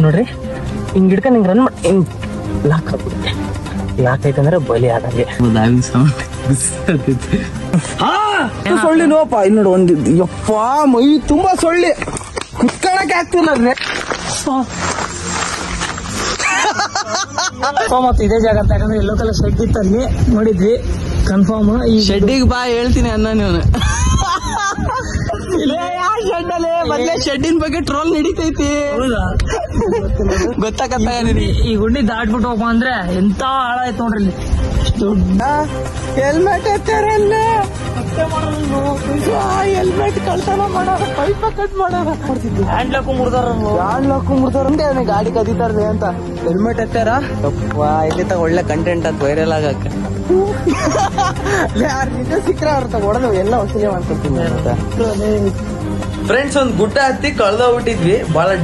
ನೋಡ್ರಿ ಹಿಂಗ್ ಹಿಡ್ಕೊಂಡು ಹಿಂಗ್ ರನ್ ಮಾಡಿ ಹಿಂಗ್ ಲಾಕ್ ಹಾಕ್ಬಿಡುತ್ತೆ. ಯಾಕೈತಂದ್ರೆ ಬಲಿ ಆದಂಗೆ. ಸೊಳ್ಳಿ ನೋಪ ಇಲ್ಲಿ ನೋಡು ಒಂದು ಯಪ್ಪ ಮೈ ತುಂಬಾ ಸೊಳ್ಳಿ ಕುತ್ಕೊಳಕ್ಕೆ ಆಗ್ತಿಲ್ಲ. ಮತ್ತೆ ಇದೇ ಜಾಗ ಯಾಕಂದ್ರೆ ಎಲ್ಲೋ ಕಲರ್ ಶೆಡ್ ಇತ್ತು ಅಲ್ಲಿ ನೋಡಿದ್ವಿ ಕನ್ಫರ್ಮ್. ಈ ಶೆಡ್ಡಿಗೆ ಬಾ ಹೇಳ್ತೀನಿ ಅನ್ನ ನೀವು. ಶೆಡ್ಡಲ್ಲಿ ಮೊದ್ಲೇ ಶೆಡ್ಡಿನ ಬಗ್ಗೆ ಟ್ರೋಲ್ ನಡೀತೈತಿ. ಗೊತ್ತಾಗತ್ತ ಈ ಗುಂಡಿ ದಾಟ್ಬಿಟ್ಟು ಹೋಗ ಅಂದ್ರೆ ಎಂತ ಹಾಳ ಆಯ್ತು ನೋಡ್ರಿ ಇಲ್ಲಿ. ದೊಡ್ಡ ಹೆಲ್ಮೆಟ್ ಎತ್ತಾರಲ್ಲ, ಹೆಲ್ಮೆಟ್ ಕಳ್ತನ ಮಾಡೋರ, ಪೈಪ ಕಟ್ ಮಾಡೋರ, ಹ್ಯಾಂಡ್ ಲಾಕು ಮುರ್ದಾರ ಗಾಡಿ ಕದೀತಾರ್ಲಿ ಅಂತ ಹೆಲ್ಮೆಟ್ ಎತ್ತಾರ. ಇಲ್ಲಿ ತಗ ಒಳ್ಳೆ ಕಂಟೆಂಟ್ ಅಂತ ವೈರಲ್ ಆಗಕ್ಕೆ. ಯಾರು ನಿಜ ಸಿಕ್ಕ್ರ ಅವ್ರ ತಗ ಹೊಡೆದು ಎಲ್ಲ ವಸೂಲಿ ಮಾಡ್ಕೊತೀನಿ ಅಂತ. ಫ್ರೆಂಡ್ಸ್, ಒಂದ್ ಗುಡ್ಡ ಹತ್ತಿ ಕಳ್ದೋಗ್ಬಿಟ್ಟಿದ್ವಿ. ಬಹಳ